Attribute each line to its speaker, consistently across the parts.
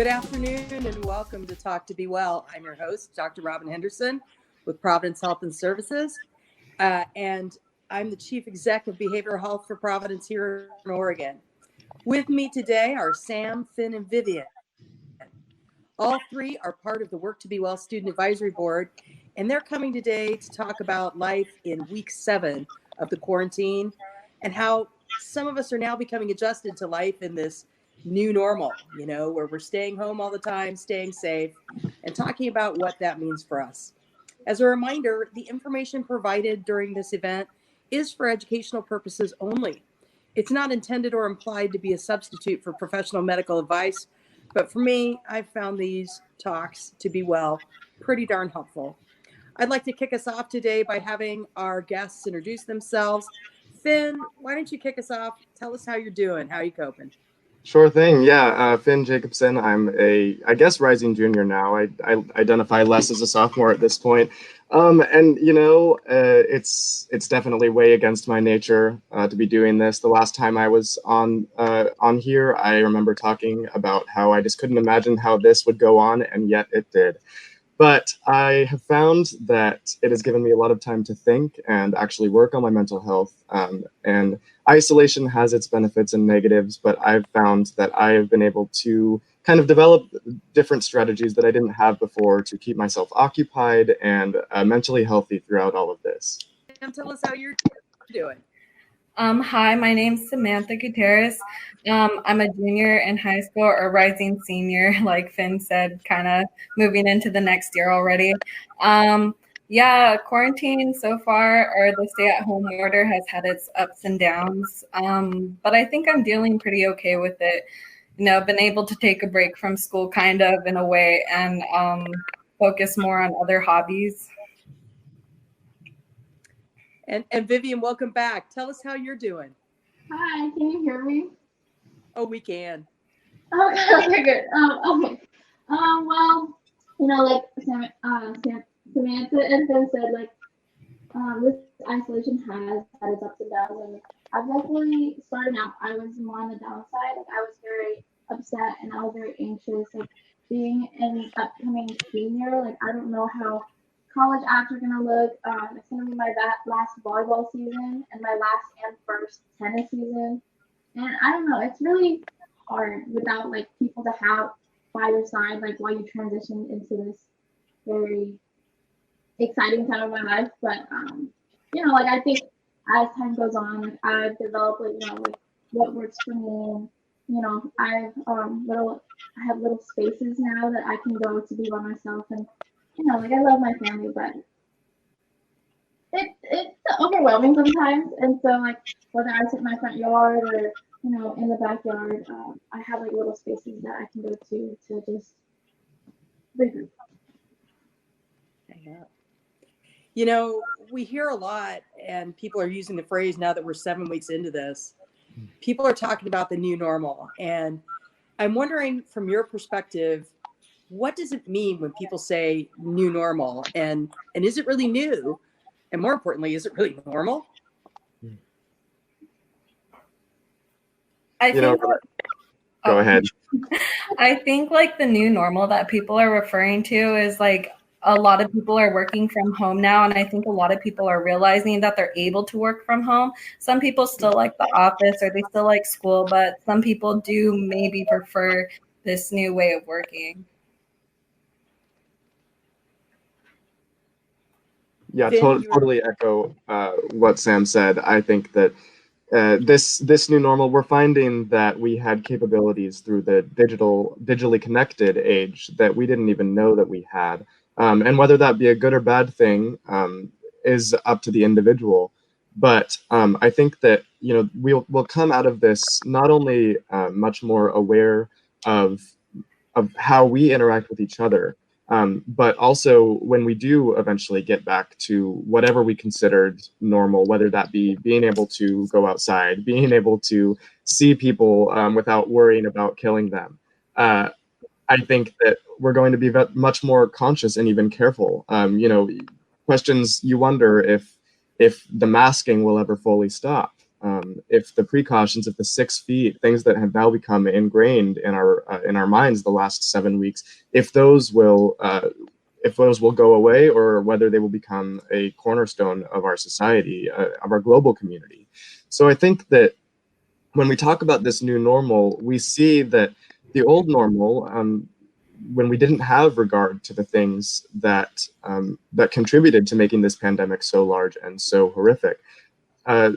Speaker 1: Good afternoon and welcome to Talk2BeWell. I'm your host, Dr. Robin Henderson with Providence Health and Services. And I'm the Chief Exec of Behavioral Health for Providence here in Oregon. With me today are Sam, Finn, and Vivian. All three are part of the Work to Be Well Student Advisory Board, and they're coming today to talk about life in week 7 of the quarantine and how some of us are now becoming adjusted to life in this new normal, where we're staying home all the time, staying safe, and talking about what that means for us. As a reminder, the information provided during this event is for educational purposes only. It's not intended or implied to be a substitute for professional medical advice, but for me, I've found these talks to be, pretty darn helpful. I'd like to kick us off today by having our guests introduce themselves. Finn, why don't you kick us off? Tell us how you're doing. How are you coping?
Speaker 2: Sure thing. Yeah, Finn Jacobson. I'm I guess, rising junior now. I identify less as a sophomore at this point. It's definitely way against my nature to be doing this. The last time I was on here, I remember talking about how I just couldn't imagine how this would go on, and yet it did. But I have found that it has given me a lot of time to think and actually work on my mental health. And isolation has its benefits and negatives, but I've found that I have been able to kind of develop different strategies that I didn't have before to keep myself occupied and mentally healthy throughout all of this.
Speaker 1: Tell us how you're doing.
Speaker 3: Hi, my name's Samantha Gutierrez. I'm a junior in high school, or rising senior, like Finn said, kind of moving into the next year already. Quarantine so far, or the stay-at-home order, has had its ups and downs, but I think I'm dealing pretty okay with it. Been able to take a break from school kind of in a way and focus more on other hobbies.
Speaker 1: And Vivian, welcome back. Tell us how you're doing.
Speaker 4: Hi, can you hear me?
Speaker 1: Oh, we can.
Speaker 4: Okay, good. Okay. Like Samantha and Finn said, this isolation has had its ups and downs, and I've definitely started out. I was more on the downside. I was very upset and I was very anxious. Being an upcoming senior, I don't know how college acts are gonna look. It's gonna be my last volleyball season and my last and first tennis season, and I don't know. It's really hard without people to have by your side, while you transition into this very exciting time of my life. But I think as time goes on, I've developed what works for me. I have little spaces now that I can go to be by myself, and I love my family, but it's overwhelming sometimes. And so whether I sit in my front yard or in the backyard, I have little spaces that I can go to just regroup.
Speaker 1: Yeah. We hear a lot, and people are using the phrase now that we're 7 weeks into this. People are talking about the new normal, and I'm wondering, from your perspective, what does it mean when people say new normal, and is it really new? And more importantly, is it really normal?
Speaker 2: Go ahead.
Speaker 3: I think the new normal that people are referring to is a lot of people are working from home now, and I think a lot of people are realizing that they're able to work from home. Some people still like the office, or they still like school, but some people do maybe prefer this new way of working.
Speaker 2: Yeah, totally echo what Sam said. I think that this new normal, we're finding that we had capabilities through the digitally connected age that we didn't even know that we had. And whether that be a good or bad thing is up to the individual. But I think that we'll come out of this not only much more aware of how we interact with each other, but also when we do eventually get back to whatever we considered normal, whether that be being able to go outside, being able to see people without worrying about killing them. I think that we're going to be much more conscious and even careful. Questions you wonder if the masking will ever fully stop. if the precautions, if the 6 feet, things that have now become ingrained in our minds the last 7 weeks, if those will go away, or whether they will become a cornerstone of our society, of our global community. So I think that when we talk about this new normal, we see that the old normal, when we didn't have regard to the things that that contributed to making this pandemic so large and so horrific,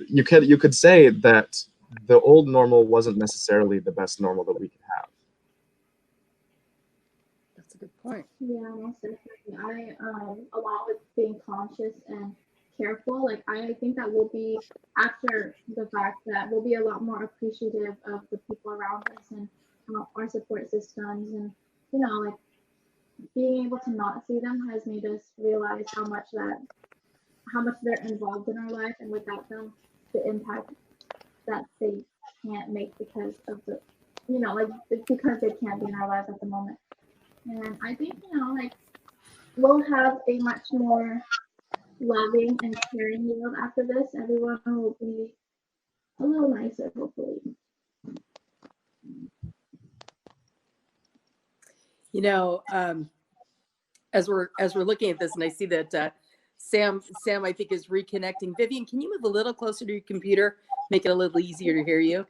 Speaker 2: you could say that the old normal wasn't necessarily the best normal that we could have.
Speaker 1: That's a good point.
Speaker 4: Yeah, most definitely. Along with being conscious and careful, like I think that we'll be, after the fact, that we'll be a lot more appreciative of the people around us and our support systems, and like being able to not see them has made us realize how much they're involved in our life, and without them, the impact that they can't make because of the, like because they can't be in our lives at the moment. And I think, like we'll have a much more loving and caring world after this. Everyone will be a little nicer, hopefully.
Speaker 1: As we're looking at this, and I see that Sam, I think, is reconnecting. Vivian, can you move a little closer to your computer? Make it a little easier to hear you.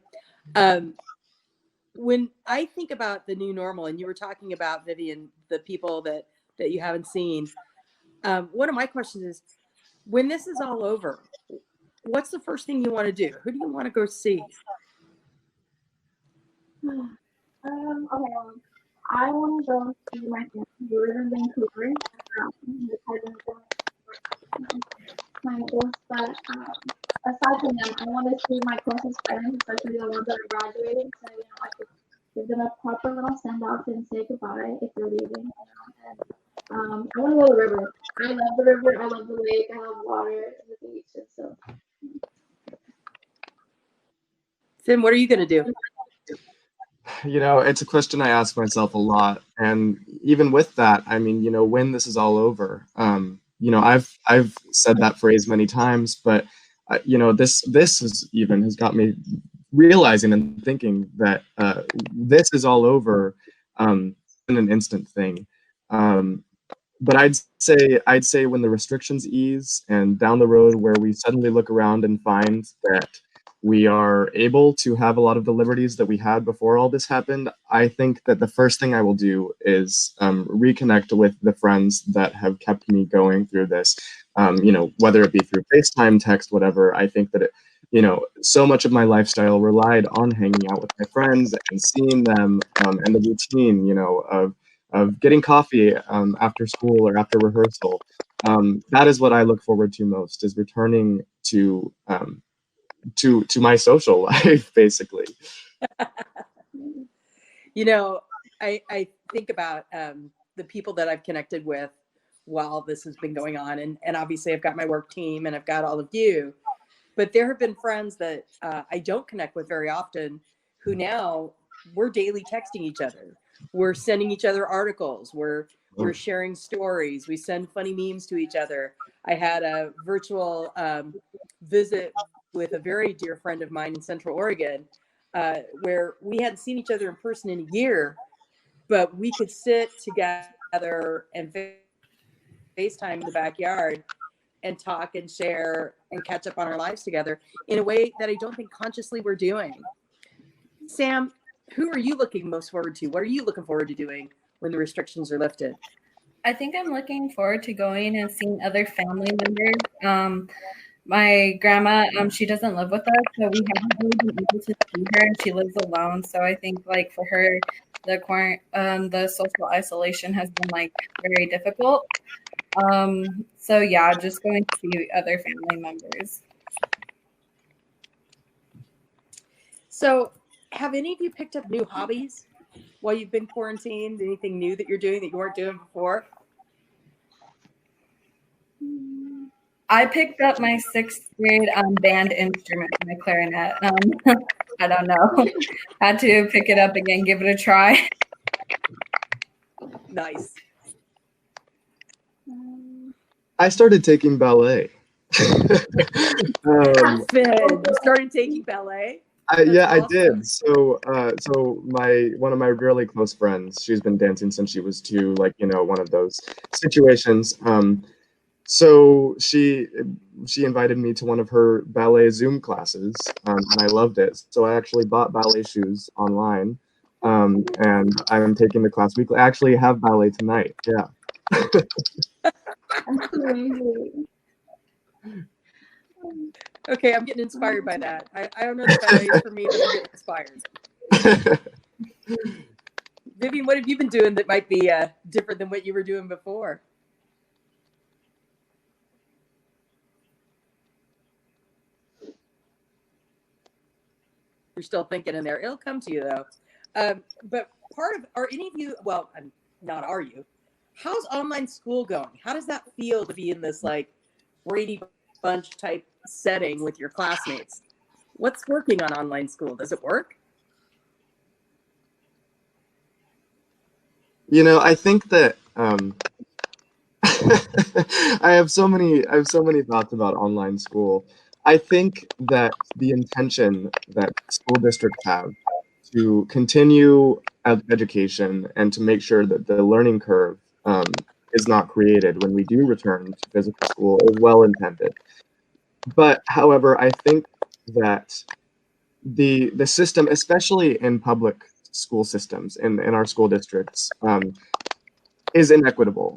Speaker 1: When I think about the new normal, and you were talking about, Vivian, the people that you haven't seen, one of my questions is, when this is all over, what's the first thing you want to do? Who do you want to go see?
Speaker 4: Okay, I want to go see my family who live in Vancouver. My goals, but aside from them, I want to see my closest friends, especially the ones that are graduating. So I could give them a proper little send off and say goodbye if they're leaving. And I want to go to the river. I love the river. I love the lake. I love water, the beach, and so.
Speaker 1: Tim, what are you going to do?
Speaker 2: It's a question I ask myself a lot, and even with that, I mean, when this is all over, I've said that phrase many times, but this has got me realizing and thinking that this is all over in an instant thing. But I'd say when the restrictions ease, and down the road where we suddenly look around and find that we are able to have a lot of the liberties that we had before all this happened, I think that the first thing I will do is reconnect with the friends that have kept me going through this, whether it be through FaceTime, text, whatever. I think that so much of my lifestyle relied on hanging out with my friends and seeing them, and the routine, of getting coffee after school or after rehearsal. That is what I look forward to most, is returning to my social life, basically.
Speaker 1: I think about the people that I've connected with while this has been going on, and obviously I've got my work team and I've got all of you, but there have been friends that I don't connect with very often, who now we're daily texting each other, we're sending each other articles, we're sharing stories, we send funny memes to each other. I had a virtual visit with a very dear friend of mine in Central Oregon, where we hadn't seen each other in person in a year, but we could sit together and FaceTime in the backyard and talk and share and catch up on our lives together in a way that I don't think consciously we're doing. Sam, who are you looking most forward to? What are you looking forward to doing when the restrictions are lifted?
Speaker 3: I think I'm looking forward to going and seeing other family members. My grandma, she doesn't live with us, so we haven't really been able to see her, and she lives alone. So I think, like, for her, the social isolation has been very difficult. So yeah, just going to see other family members.
Speaker 1: So, have any of you picked up new hobbies while you've been quarantined? Anything new that you're doing that you weren't doing before?
Speaker 3: I picked up my 6th grade band instrument, my clarinet. I don't know. Had to pick it up again, give it a try.
Speaker 1: Nice.
Speaker 2: I started taking ballet.
Speaker 1: You started taking ballet?
Speaker 2: Yeah,
Speaker 1: awesome.
Speaker 2: I did. So, one of my really close friends, she's been dancing since she was 2, like, one of those situations. So she invited me to one of her ballet Zoom classes, and I loved it. So I actually bought ballet shoes online, and I'm taking the class weekly. I actually have ballet tonight. Yeah.
Speaker 4: That's crazy.
Speaker 1: Okay, I'm getting inspired by that. I don't know that ballet is for me, but I'm getting inspired. Vivian, what have you been doing that might be different than what you were doing before? You're still thinking in there. It'll come to you though. But are any of you, well, not are you, how's online school going? How does that feel to be in this like Brady Bunch type setting with your classmates? What's working on online school? Does it work?
Speaker 2: I think that I have so many thoughts about online school. I think that the intention that school districts have to continue education and to make sure that the learning curve is not created when we do return to physical school is well intended. But however, I think that the system, especially in public school systems in our school districts, is inequitable.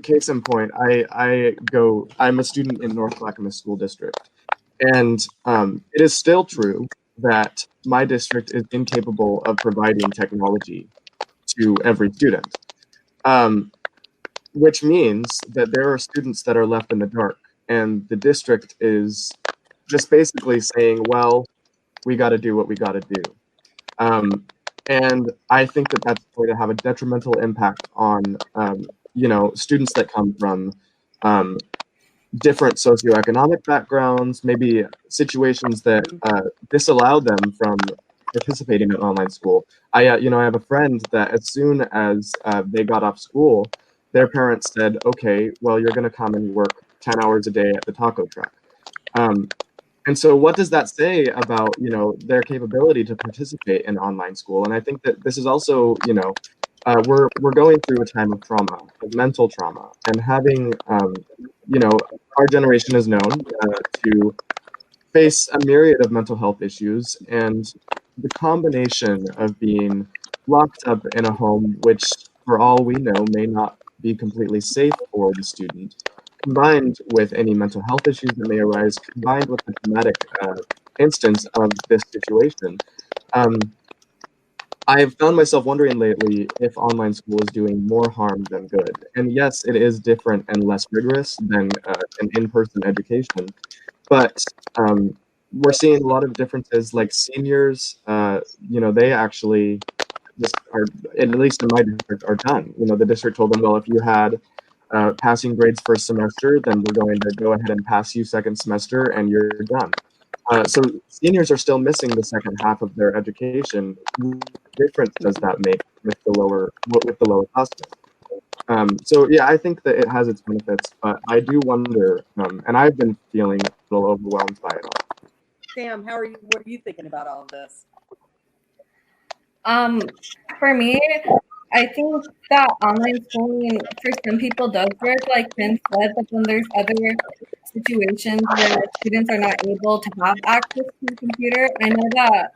Speaker 2: Case in point, I'm a student in North Clackamas School District, and it is still true that my district is incapable of providing technology to every student, which means that there are students that are left in the dark, and the district is just basically saying, well, we got to do what we got to do. And I think that that's going to have a detrimental impact on, students that come from different socioeconomic backgrounds, maybe situations that disallow them from participating in online school. I have a friend that as soon as they got off school, their parents said, okay, well, you're going to come and work 10 hours a day at the taco truck. And so what does that say about, their capability to participate in online school? And I think that this is also, we're going through a time of trauma, of mental trauma, and having, our generation is known to face a myriad of mental health issues, and the combination of being locked up in a home, which for all we know may not be completely safe for the student, combined with any mental health issues that may arise, combined with the traumatic instance of this situation, I've found myself wondering lately if online school is doing more harm than good. And yes, it is different and less rigorous than an in-person education, but we're seeing a lot of differences. Like seniors, they actually just are, at least in my district, are done. The district told them, well, if you had passing grades first semester, then we're going to go ahead and pass you second semester and you're done. So seniors are still missing the second half of their education. What difference does that make with the lower cost? So yeah, I think that it has its benefits, but I do wonder, and I've been feeling a little overwhelmed by it all.
Speaker 1: Sam, what are you thinking about all of this?
Speaker 3: For me, I think that online schooling for some people does work, like Ken said, but then there's other situations where students are not able to have access to the computer. I know that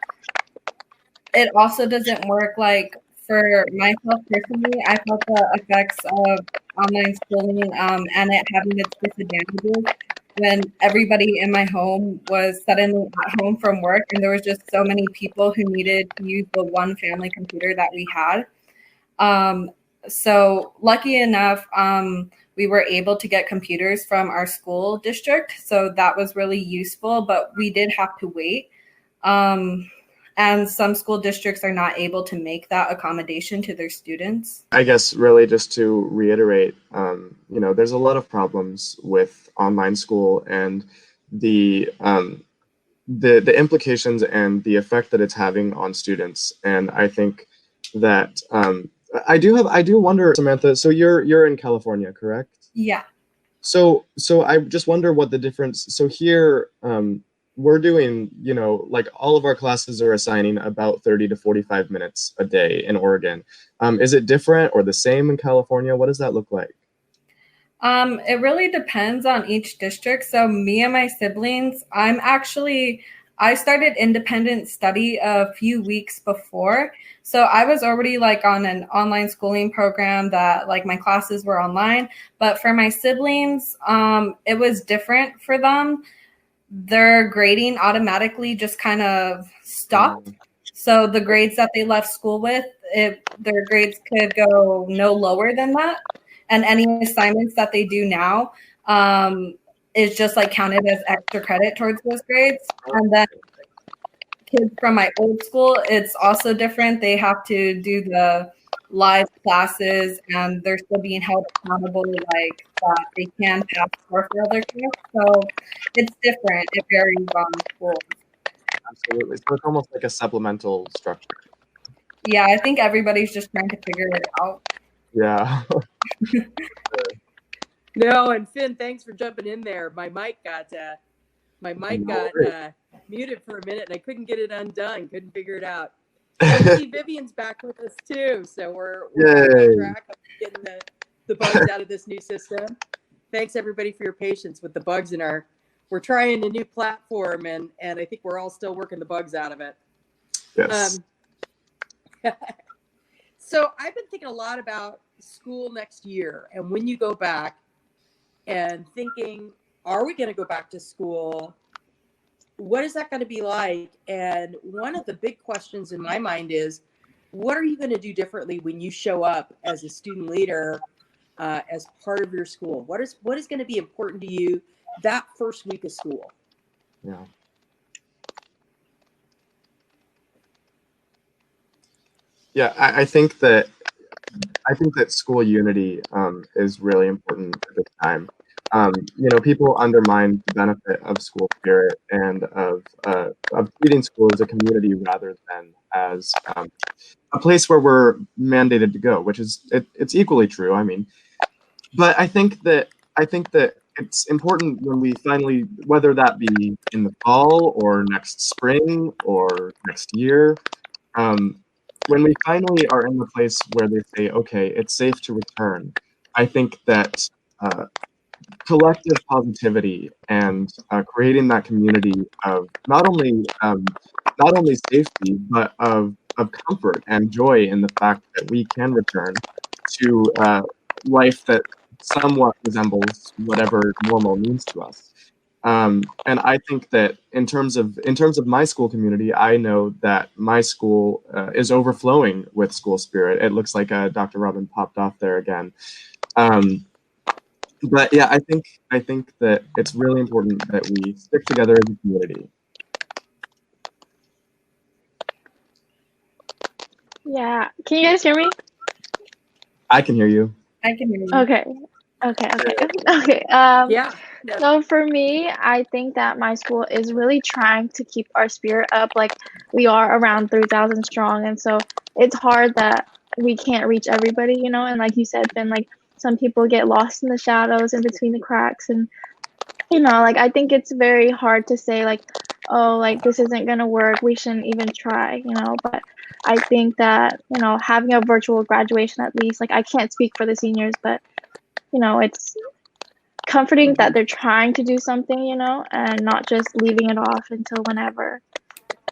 Speaker 3: it also doesn't work like for myself personally. I felt the effects of online schooling and it having its disadvantages when everybody in my home was suddenly at home from work and there was just so many people who needed to use the one family computer that we had. So lucky enough, we were able to get computers from our school district. So that was really useful, but we did have to wait. And some school districts are not able to make that accommodation to their students.
Speaker 2: I guess really just to reiterate, there's a lot of problems with online school and the implications and the effect that it's having on students. And I think that I do wonder, Samantha. So you're in California, correct?
Speaker 3: Yeah.
Speaker 2: So I just wonder what the difference. So here, we're doing, like all of our classes are assigning about 30 to 45 minutes a day in Oregon. Is it different or the same in California? What does that look like?
Speaker 3: It really depends on each district. So me and my siblings, I started independent study a few weeks before. So I was already like on an online schooling program that like my classes were online. But for my siblings, it was different for them. Their grading automatically just kind of stopped. So the grades that they left school with, their grades could go no lower than that. And any assignments that they do now is just like counted as extra credit towards those grades. And then kids from my old school, it's also different. They have to do the live classes and they're still being held accountable like that they can pass or fail their tests. So it's different. It varies on schools.
Speaker 2: Absolutely. So it's almost like a supplemental structure.
Speaker 3: Yeah, I think everybody's just trying to figure it out.
Speaker 2: Yeah.
Speaker 1: No, and Finn, thanks for jumping in there. My mic got muted for a minute, and I couldn't get it undone. Couldn't figure it out. I see Vivian's back with us too, so we're on track of getting the bugs out of this new system. Thanks everybody for your patience with the bugs in our. We're trying a new platform, and I think we're all still working the bugs out of it.
Speaker 2: Yes.
Speaker 1: So I've been thinking a lot about school next year, and when you go back, and thinking, are we going to go back to school? What is that going to be like? And one of the big questions in my mind is, what are you going to do differently when you show up as a student leader, as part of your school? What is going to be important to you that first week of school?
Speaker 2: Yeah. Yeah, I think that school unity is really important at this time. People undermine the benefit of school spirit and of treating school as a community rather than as a place where we're mandated to go, which is it's equally true. I mean, but I think that it's important when we finally, whether that be in the fall or next spring or next year, when we finally are in the place where they say, okay, it's safe to return, I think that collective positivity and creating that community of not only safety, but of comfort and joy in the fact that we can return to life that somewhat resembles whatever normal means to us. And I think that in terms of my school community, I know that my school is overflowing with school spirit. It looks like Dr. Robin popped off there again. But yeah, I think that it's really important that we stick together as a community.
Speaker 5: Yeah. Can you guys hear me?
Speaker 2: I can hear you.
Speaker 3: I can hear you.
Speaker 5: Okay.
Speaker 1: Yeah.
Speaker 5: So for me, I think that my school is really trying to keep our spirit up. Like we are around 3,000 strong, and so it's hard that we can't reach everybody, And like you said, Ben, like some people get lost in the shadows in between the cracks, and like I think it's very hard to say like, oh, like this isn't gonna work. We shouldn't even try, But I think that having a virtual graduation at least, like I can't speak for the seniors, but it's comforting that they're trying to do something, and not just leaving it off until whenever.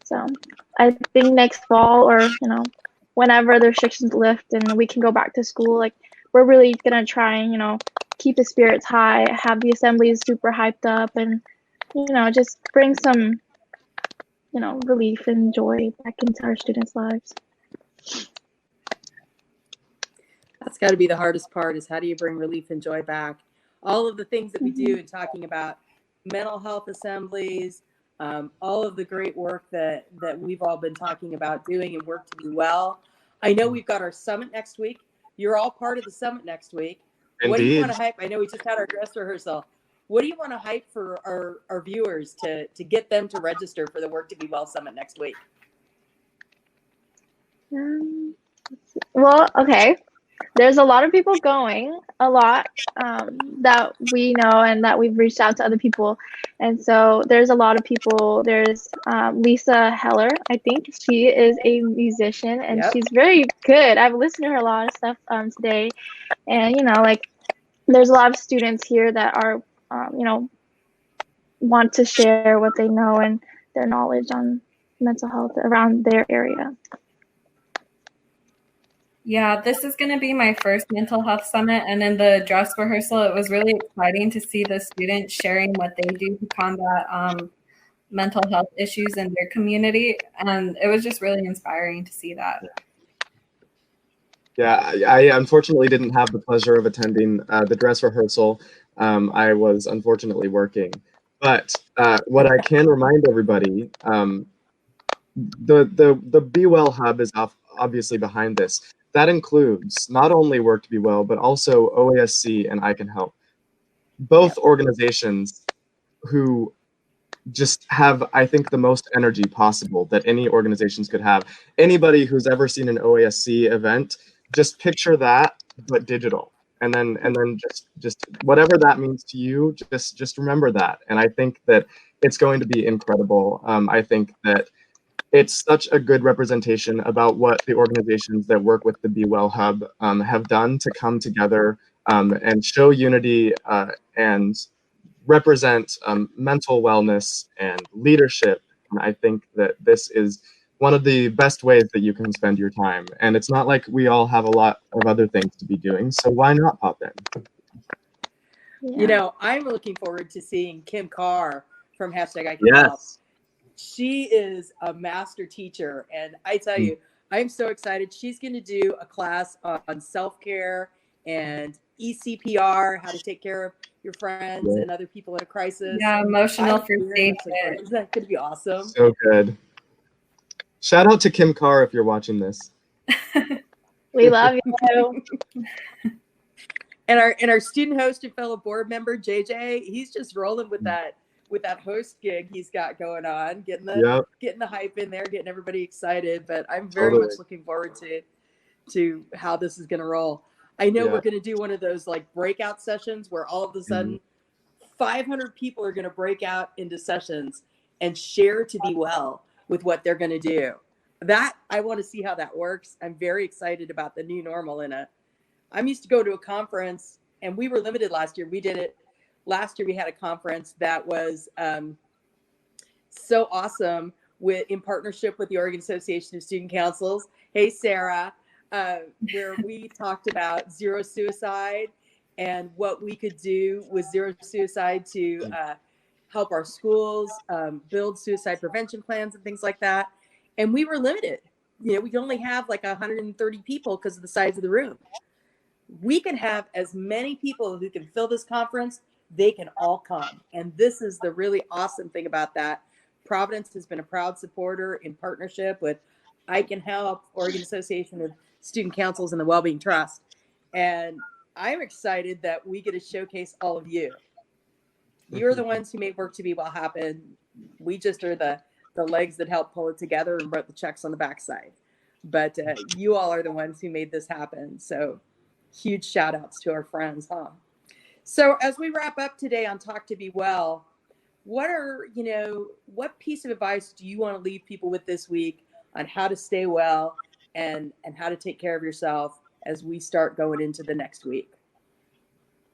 Speaker 5: So I think next fall or, whenever the restrictions lift and we can go back to school, like we're really gonna try and, keep the spirits high, have the assemblies super hyped up and, just bring some, relief and joy back into our students' lives.
Speaker 1: That's got to be the hardest part, is how do you bring relief and joy back? All of the things that we do and talking about mental health assemblies, all of the great work that we've all been talking about doing and work to be well. I know we've got our summit next week. You're all part of the summit next week.
Speaker 2: Indeed.
Speaker 1: What do you want to hype? I know we just had our dress rehearsal. What do you want to hype for our viewers to get them to register for the Work to Be Well Summit next week?
Speaker 5: Well, okay. there's a lot of people going, a lot that we know and that we've reached out to other people. And so there's a lot of people. There's Lisa Heller, I think. She is a musician and
Speaker 1: Yep.
Speaker 5: she's very good. I've listened to her a lot of stuff today. And, you know, like there's a lot of students here that are, you know, want to share what they know and their knowledge on mental health around their area.
Speaker 3: Yeah, this is going to be my first mental health summit. And in the dress rehearsal, it was really exciting to see the students sharing what they do to combat mental health issues in their community. And it was just really inspiring to see that.
Speaker 2: Yeah, I unfortunately didn't have the pleasure of attending the dress rehearsal. I was unfortunately working. But what I can remind everybody, the Be Well Hub is obviously behind this. That includes not only Work to Be Well, but also OASC and I Can Help. Both organizations who just have, I think, the most energy possible that any organizations could have. Anybody who's ever seen an OASC event, just picture that, but digital. And then just whatever that means to you, just remember that. And I think that it's going to be incredible. I think that it's such a good representation about what the organizations that work with the Be Well Hub have done to come together and show unity and represent mental wellness and leadership. And I think that this is one of the best ways that you can spend your time. And it's not like we all have a lot of other things to be doing, so why not pop in?
Speaker 5: Yeah.
Speaker 1: You know, I'm looking forward to seeing Kim Carr from Hashtag I Can Help.
Speaker 2: Yes.
Speaker 1: She is a master teacher, and I tell you, I'm so excited. She's going to do a class on self-care and ECPR, how to take care of your friends and other people in a crisis.
Speaker 3: Yeah, emotional
Speaker 1: I'm
Speaker 3: first
Speaker 1: very
Speaker 3: aid
Speaker 1: much looking forward.
Speaker 3: kit.
Speaker 1: Isn't that going to be awesome?
Speaker 2: So good. Shout out to Kim Carr if you're watching this.
Speaker 5: We love you.
Speaker 1: And our student host and fellow board member JJ, he's just rolling with that host gig he's got going on, getting the hype in there, getting everybody excited. But I'm very much looking forward to how this is going to roll. I know we're going to do one of those like breakout sessions where all of a sudden 500 people are going to break out into sessions and share to be well with what they're going to do. That I want to see how that works. I'm very excited about the new normal I'm used to go to a conference, and we were limited last year. We did it last year. We had a conference that was so awesome in partnership with the Oregon Association of Student Councils. Hey, Sarah, where we talked about zero suicide and what we could do with zero suicide to help our schools build suicide prevention plans and things like that. And we were limited. You know, we could only have like 130 people because of the size of the room. We can have as many people who can fill this conference, they can all come. And this is the really awesome thing about that. Providence has been a proud supporter in partnership with I Can Help, Oregon Association of Student Councils, and the Wellbeing Trust. And I'm excited that we get to showcase all of you. You're the ones who made Work to Be Well happen. We just are the legs that help pull it together and wrote the checks on the backside. But you all are the ones who made this happen. So huge shout outs to our friends, huh? So as we wrap up today on Talk to Be Well, what piece of advice do you want to leave people with this week on how to stay well and how to take care of yourself as we start going into the next week?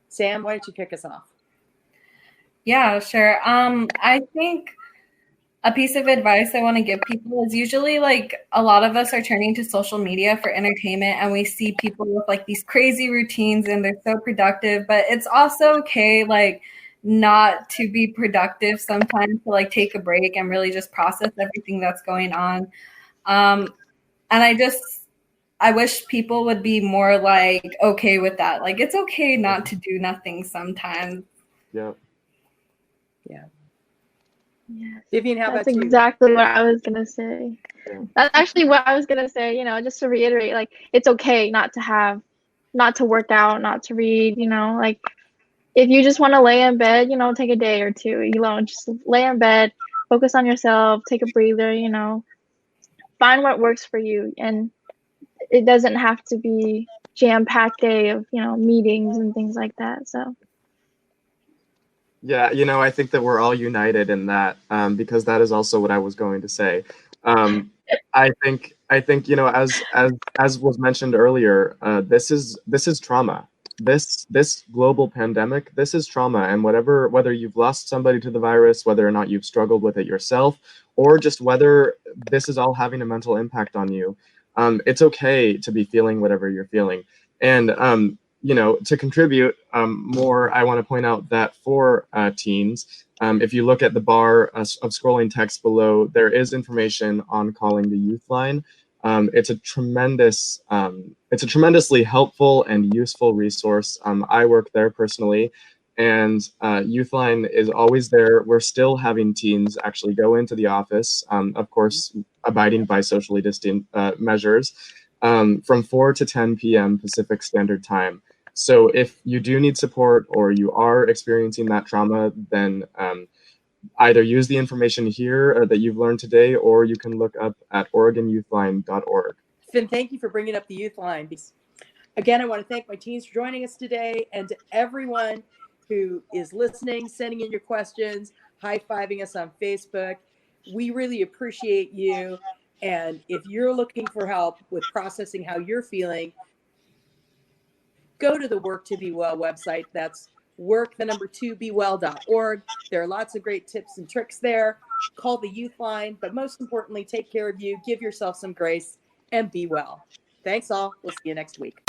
Speaker 1: Sam, why don't you kick us off?
Speaker 3: Yeah, sure. I think a piece of advice I want to give people is usually like a lot of us are turning to social media for entertainment, and we see people with like these crazy routines and they're so productive, but it's also okay like not to be productive sometimes, to like take a break and really just process everything that's going on. And I wish people would be more like okay with that. Like it's okay not to do nothing sometimes.
Speaker 2: Yeah.
Speaker 5: Yes.
Speaker 1: Vivian, how
Speaker 5: That's
Speaker 1: about you?
Speaker 5: exactly what I was gonna say.
Speaker 2: Yeah.
Speaker 5: That's actually what I was gonna say. You know, just to reiterate, like it's okay not to work out, not to read. You know, like if you just want to lay in bed, you know, take a day or two. You know, just lay in bed, focus on yourself, take a breather. You know, find what works for you, and it doesn't have to be jam-packed day of, meetings and things like that. So
Speaker 2: Yeah, I think that we're all united in that, because that is also what I was going to say. I think as was mentioned earlier, this is trauma. This global pandemic, this is trauma, and whether you've lost somebody to the virus, whether or not you've struggled with it yourself, or just whether this is all having a mental impact on you, it's okay to be feeling whatever you're feeling. And to contribute more, I want to point out that for teens, if you look at the bar of scrolling text below, there is information on calling the youth line. It's a tremendously helpful and useful resource. I work there personally, and Youthline is always there. We're still having teens actually go into the office, of course, abiding by socially distant measures, from 4 to 10 p.m. Pacific Standard Time. So if you do need support or you are experiencing that trauma, then either use the information here that you've learned today, or you can look up at OregonYouthline.org.
Speaker 1: Finn, thank you for bringing up the Youth Line. Again, I want to thank my teens for joining us today, and to everyone who is listening, sending in your questions, high-fiving us on Facebook. We really appreciate you. And if you're looking for help with processing how you're feeling, go to the Work2BeWell website. That's work2bewell.org. There are lots of great tips and tricks there. Call the Youth Line, but most importantly, take care of you, give yourself some grace, and be well. Thanks all. We'll see you next week.